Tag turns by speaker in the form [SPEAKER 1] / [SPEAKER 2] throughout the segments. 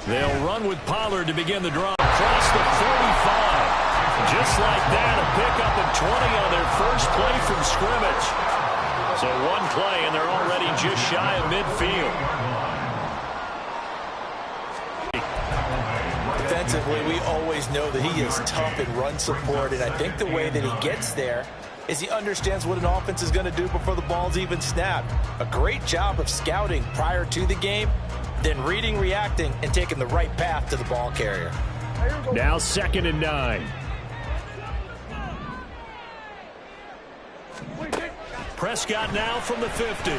[SPEAKER 1] They'll run with Pollard to begin the drive. Across the 45. Just like that, a pickup of 20 on their first play from scrimmage. So one play, and they're already just shy of midfield.
[SPEAKER 2] Defensively, we always know that he is tough in run support, and I think the way that he gets there is he understands what an offense is going to do before the ball's even snapped. A great job of scouting prior to the game, then reading, reacting, and taking the right path to the ball carrier.
[SPEAKER 1] Now 2nd and 9. Prescott now from the 50. Open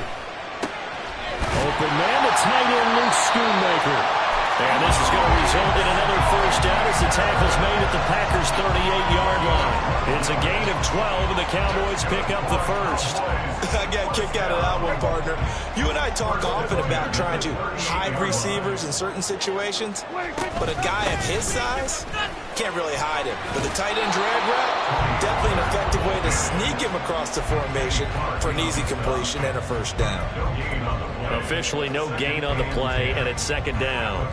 [SPEAKER 1] man, the tight end, Luke Schoonmaker. And this is going to result in another first down as the tackle's made at the Packers' 38-yard line. It's a gain of 12, and the Cowboys pick up the first.
[SPEAKER 2] I got a kick out of that one, partner. You and I talk often about trying to hide receivers in certain situations, but a guy of his size can't really hide him. But the tight end drag route, definitely an effective way to sneak him across the formation for an easy completion and a first down.
[SPEAKER 1] Officially no gain on the play, and it's 2nd down.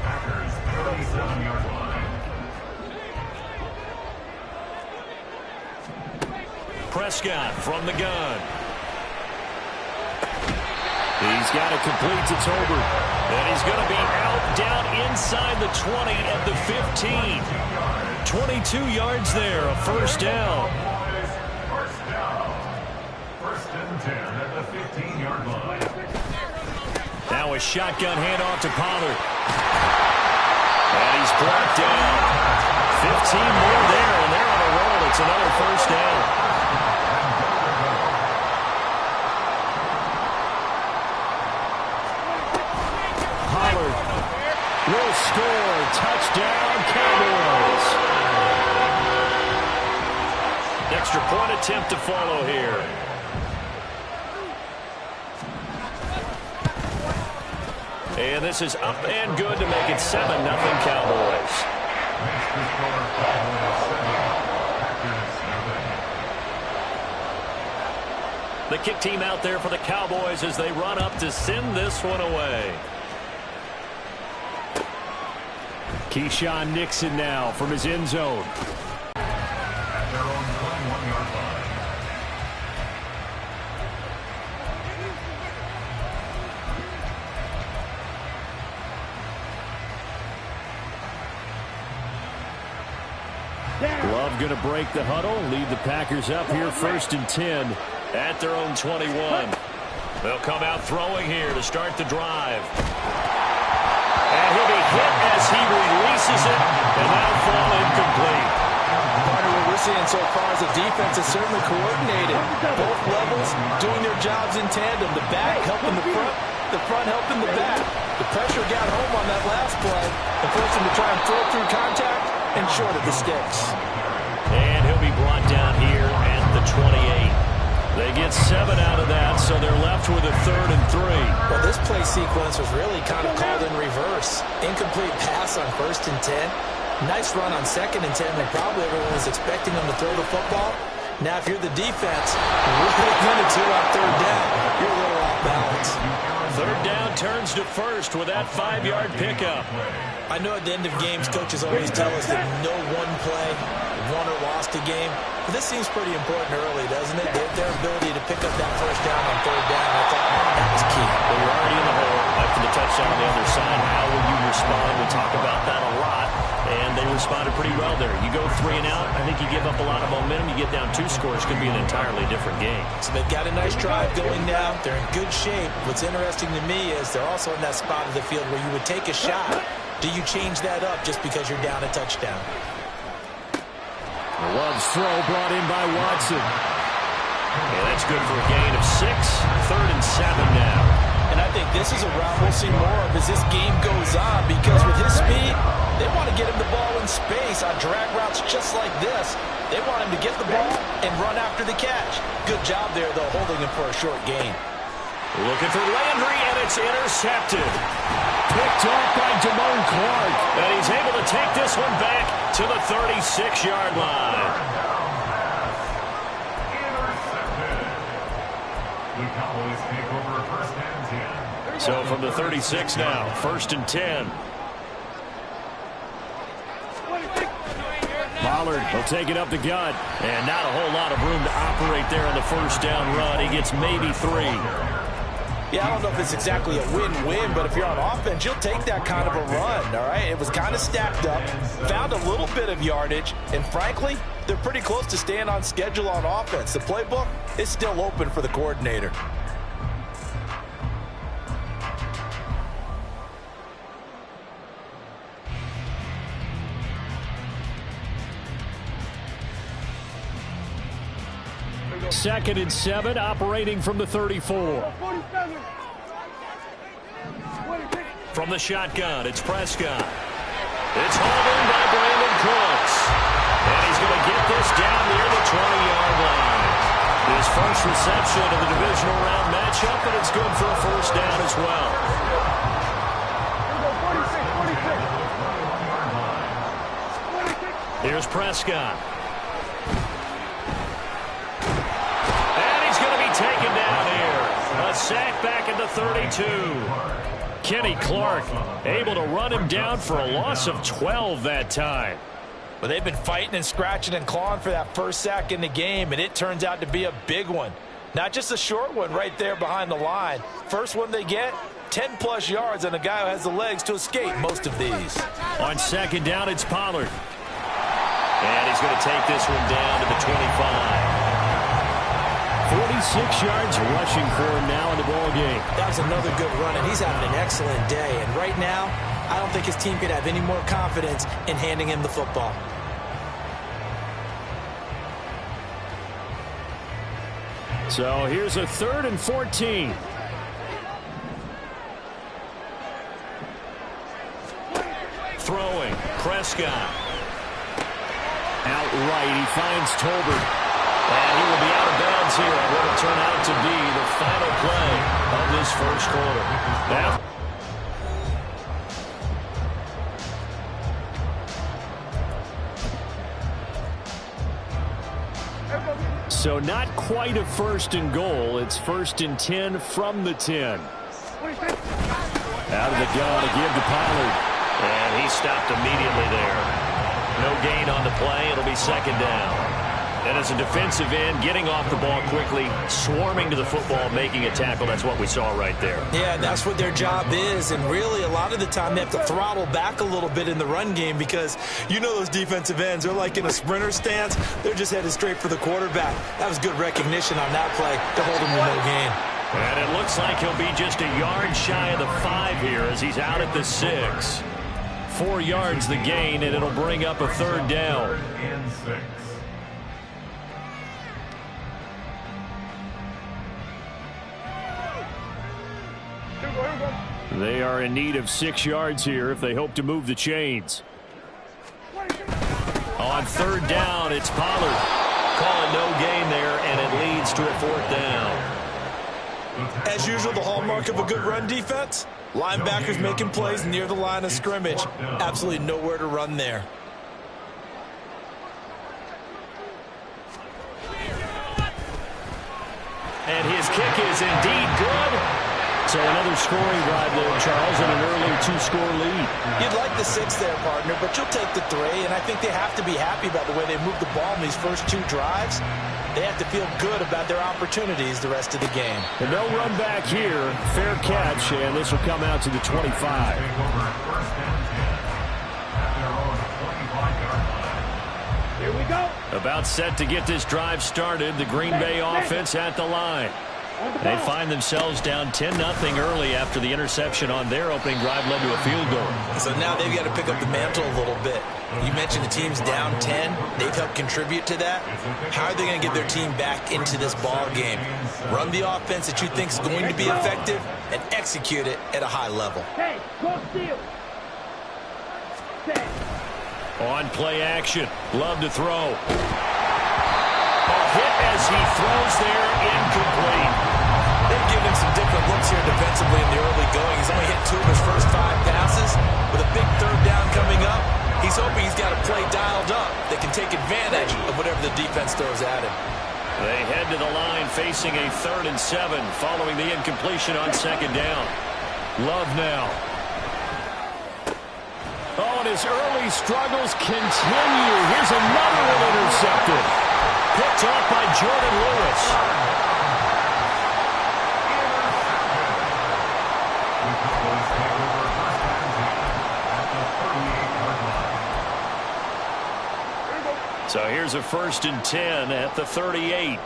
[SPEAKER 1] Prescott from the gun. He's got it complete to Tolbert. And he's going to be out down inside the 20 at the 15. 22 yards there, a first down.
[SPEAKER 3] First and 10 at the 15-yard line.
[SPEAKER 1] Now a shotgun handoff to Pollard. And he's brought down. 15 more there, and they're on a roll. It's another first down. Pollard will score. Touchdown, Cowboys. Extra point attempt to follow here. And this is up and good to make it 7-0 Cowboys. The kick team out there for the Cowboys as they run up to send this one away. Keyshawn Nixon now from his end zone. Love going to break the huddle, lead the Packers up here 1st and 10 at their own 21. They'll come out throwing here to start the drive. And he'll be hit as he releases it, and that'll fall incomplete.
[SPEAKER 2] Part of what we're seeing so far is the defense is certainly coordinated. Both levels doing their jobs in tandem. The back helping the front helping the back. The pressure got home on that last play and forced him to try and throw through contact and short of the sticks.
[SPEAKER 1] And he'll be brought down here at the 28. They get 7 out of that, so they're left with a 3rd and 3.
[SPEAKER 2] Well, this play sequence was really kind of called in reverse. Incomplete pass on 1st and 10. Nice run on 2nd and 10 when probably everyone was expecting them to throw the football. Now, if you're the defense, really limited to on 3rd down, you're a little off balance.
[SPEAKER 1] 3rd down turns to 1st with that 5-yard pickup.
[SPEAKER 2] I know at the end of games, coaches always tell us that no one play won or lost a game. But this seems pretty important early, doesn't it? Their ability to pick up that first down on 3rd down, I thought that was key.
[SPEAKER 1] Well, you're already in the hole after the touchdown on the other side. How will you respond? We talk about that a lot, and they responded pretty well there. You go 3 and out, I think you give up a lot of momentum. You get down 2 scores, could be an entirely different game.
[SPEAKER 2] So they've got a nice drive going now. They're in good shape. What's interesting to me is they're also in that spot of the field where you would take a shot. Do you change that up just because you're down a touchdown?
[SPEAKER 1] Love's throw brought in by Watson. And that's good for a gain of 6. 3rd and 7 now.
[SPEAKER 2] And I think this is a route we'll see more of as this game goes on, because with his speed, they want to get him the ball in space on drag routes just like this. They want him to get the ball and run after the catch. Good job there, though, holding him for a short gain.
[SPEAKER 1] Looking for Landry, and it's intercepted. Picked off by Damone Clark. And he's able to take this one back to the 36-yard line.
[SPEAKER 3] The Cowboys take over 1st and 10.
[SPEAKER 1] So from the 36 now, 1st and 10. Pollard. He'll take it up the gut. And not a whole lot of room to operate there on the first down run. He gets maybe 3.
[SPEAKER 2] Yeah, I don't know if it's exactly a win-win, but if you're on offense, you'll take that kind of a run, all right? It was kind of stacked up, found a little bit of yardage, and frankly, they're pretty close to staying on schedule on offense. The playbook is still open for the coordinator.
[SPEAKER 1] Second and 7, operating from the 34. From the shotgun, it's Prescott. It's hauled in by Brandon Cooks. And he's going to get this down near the 20-yard line. His first reception of the divisional round matchup, and it's good for a first down as well. Here's Prescott. Taken down here. A sack back at the 32. Kenny Clark able to run him down for a loss of 12 that time.
[SPEAKER 2] Well, they've been fighting and scratching and clawing for that first sack in the game, and it turns out to be a big one. Not just a short one right there behind the line. First one they get, 10-plus yards on a guy who has the legs to escape most of these.
[SPEAKER 1] On second down, it's Pollard. And he's going to take this one down to the 25. 46 yards rushing for him now in the ball game.
[SPEAKER 2] That was another good run, and he's having an excellent day. And right now, I don't think his team could have any more confidence in handing him the football.
[SPEAKER 1] So here's a 3rd and 14. Throwing, Prescott. Outright, he finds Tolbert. And he will be out of bounds here on what will turn out to be the final play of this first quarter. Now, so not quite a 1st and goal. It's 1st and 10 from the 10. Out of the gun again to Pollard. And he stopped immediately there. No gain on the play. It'll be second down. And as a defensive end, getting off the ball quickly, swarming to the football, making a tackle, that's what we saw right there.
[SPEAKER 2] Yeah, that's what their job is. And really, a lot of the time, they have to throttle back a little bit in the run game because you know those defensive ends, they're like in a sprinter stance. They're just headed straight for the quarterback. That was good recognition on that play to hold him to no gain.
[SPEAKER 1] And it looks like he'll be just a yard shy of the 5 here as he's out at the 6. 4 yards the gain, and it'll bring up a 3rd down. They are in need of 6 yards here if they hope to move the chains. On 3rd down, it's Pollard. Call it no gain there, and it leads to a 4th down.
[SPEAKER 2] As usual, the hallmark of a good run defense, linebackers making plays near the line of scrimmage. Absolutely nowhere to run there.
[SPEAKER 1] And his kick is indeed good. So another scoring drive there, Charles, and an early 2-score lead.
[SPEAKER 2] You'd like the 6 there, partner, but you'll take the 3, and I think they have to be happy about the way they moved the ball in these first 2 drives. They have to feel good about their opportunities the rest of the game.
[SPEAKER 1] And no run back here. Fair catch, and this will come out to the 25.
[SPEAKER 4] Here we go.
[SPEAKER 1] About set to get this drive started. The Green Bay offense at the line. They find themselves down 10-0 early after the interception on their opening drive led to a field goal.
[SPEAKER 2] So now they've got to pick up the mantle a little bit. You mentioned the team's down 10. They've helped contribute to that. How are they going to get their team back into this ball game? Run the offense that you think is going to be effective and execute it at a high level.
[SPEAKER 4] Hey, go steal.
[SPEAKER 1] On play action. Love to throw. A hit as he throws there, incomplete.
[SPEAKER 2] They've given some different looks here defensively in the early going. He's only hit 2 of his first 5 passes. With a big 3rd down coming up, he's hoping he's got a play dialed up that can take advantage of whatever the defense throws at him.
[SPEAKER 1] They head to the line facing a 3rd and 7 following the incompletion on 2nd down. Love now. Oh, and his early struggles continue. Here's another one intercepted. Picked off by Jordan Lewis. So here's a 1st and 10 at the 38.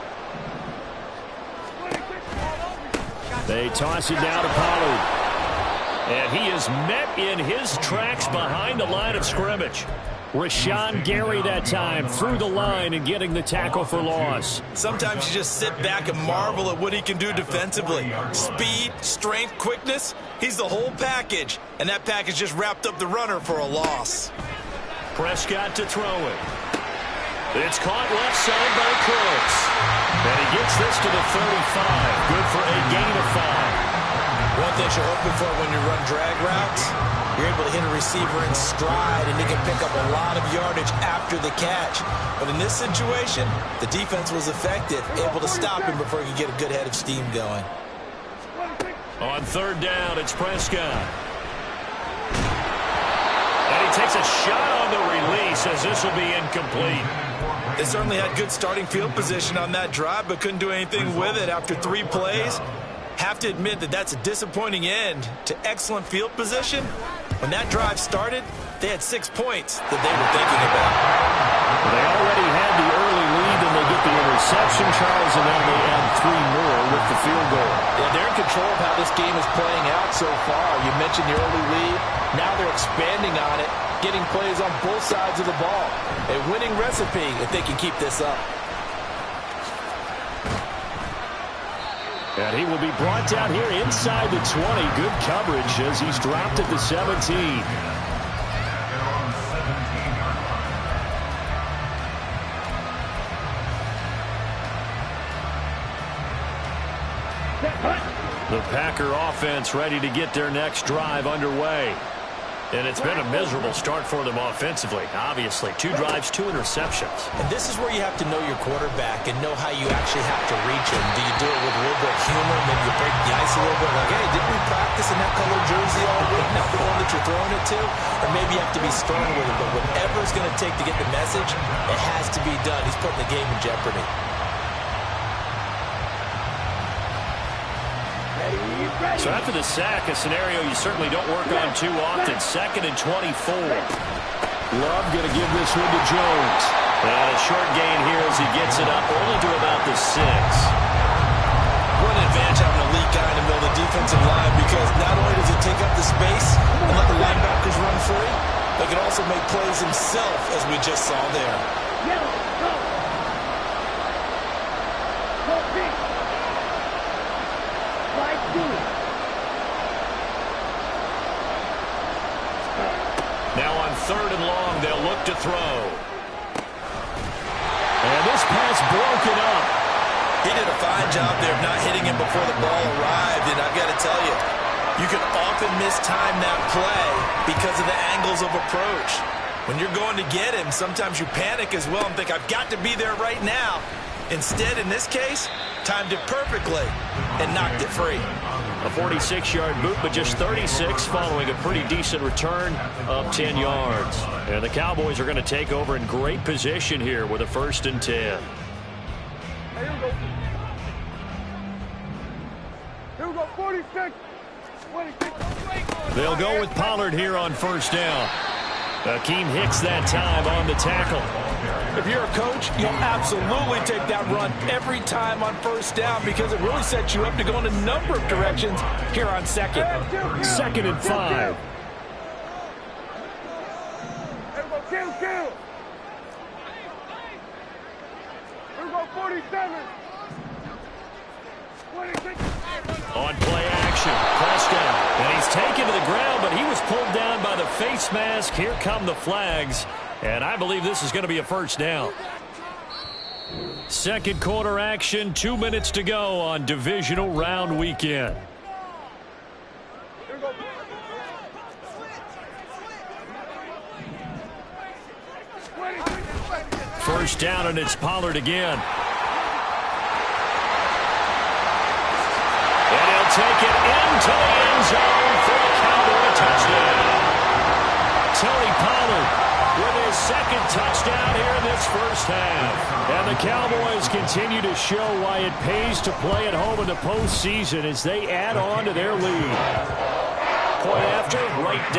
[SPEAKER 1] They toss it down to Pollard. And he is met in his tracks behind the line of scrimmage. Rashawn Gary that time through the line and getting the tackle for loss.
[SPEAKER 2] Sometimes you just sit back and marvel at what he can do defensively. Speed, strength, quickness. He's the whole package. And that package just wrapped up the runner for a loss.
[SPEAKER 1] Prescott to throw it. It's caught left side by Cooks. And he gets this to the 35. Good for a gain of 5.
[SPEAKER 2] One thing you're hoping for when you run drag routes, you're able to hit a receiver in stride and he can pick up a lot of yardage after the catch. But in this situation, the defense was effective, able to stop him before he could get a good head of steam going.
[SPEAKER 1] On 3rd down, it's Prescott. And he takes a shot on the release as this will be incomplete.
[SPEAKER 2] They certainly had good starting field position on that drive, but couldn't do anything with it after 3 plays. Have to admit that that's a disappointing end to excellent field position. When that drive started, they had 6 points that they were thinking about.
[SPEAKER 1] Well, they already had the early lead, and they get the interception, Charles, and now they add 3 more with the field goal.
[SPEAKER 5] Yeah, they're in control of how this game is playing out so far. You mentioned the early lead. Now they're expanding on it, getting plays on both sides of the ball. A winning recipe if they can keep this up.
[SPEAKER 1] And he will be brought down here inside the 20. Good coverage as he's dropped at the 17. The Packer offense ready to get their next drive underway. And it's been a miserable start for them offensively. Obviously, 2 drives, 2 interceptions.
[SPEAKER 2] And this is where you have to know your quarterback and know how you actually have to reach him. Do you do it with a little bit of humor? Maybe you break the ice a little bit. Like, hey, didn't we practice in that color jersey all week? Not the one that you're throwing it to? Or maybe you have to be stern with him. But whatever it's going to take to get the message, it has to be done. He's putting the game in jeopardy.
[SPEAKER 1] So after the sack, a scenario you certainly don't work on too often. 2nd and 24. Love going to give this one to Jones. And a short gain here as he gets it up only to about the 6.
[SPEAKER 2] What an advantage having an elite guy in the middle of the defensive line, because not only does he take up the space and let the linebackers run free, but can also make plays himself, as we just saw there.
[SPEAKER 1] Now on 3rd and long, they'll look to throw. And this pass broken up.
[SPEAKER 2] He did a fine job there of not hitting him before the ball arrived, and I've got to tell you, you can often mistime that play because of the angles of approach. When you're going to get him, sometimes you panic as well and think, I've got to be there right now. Instead, in this case, timed it perfectly and knocked it free.
[SPEAKER 1] A 46-yard boot, but just 36 following a pretty decent return of 10 yards. And the Cowboys are going to take over in great position here with a 1st and 10.
[SPEAKER 4] Here we go, 46. 26.
[SPEAKER 1] They'll go with Pollard here on 1st down. Akeem Hicks that time on the tackle.
[SPEAKER 5] If you're a coach, you'll absolutely take that run every time on 1st down because it really sets you up to go in a number of directions here on 2nd.
[SPEAKER 1] 2nd and 5.
[SPEAKER 4] Here we go, kill. Here we go, 47. 26.
[SPEAKER 1] On play action, Prescott. And he's taken to the ground, but he was pulled down by the face mask. Here come the flags. And I believe this is going to be a 1st down. 2nd quarter action, 2 minutes to go on divisional round weekend. First down, and it's Pollard again. And he'll take it into the end zone for a Cowboy touchdown. Tony Pollard second touchdown here in this first half. And the Cowboys continue to show why it pays to play at home in the postseason as they add on to their lead. Point after, right down.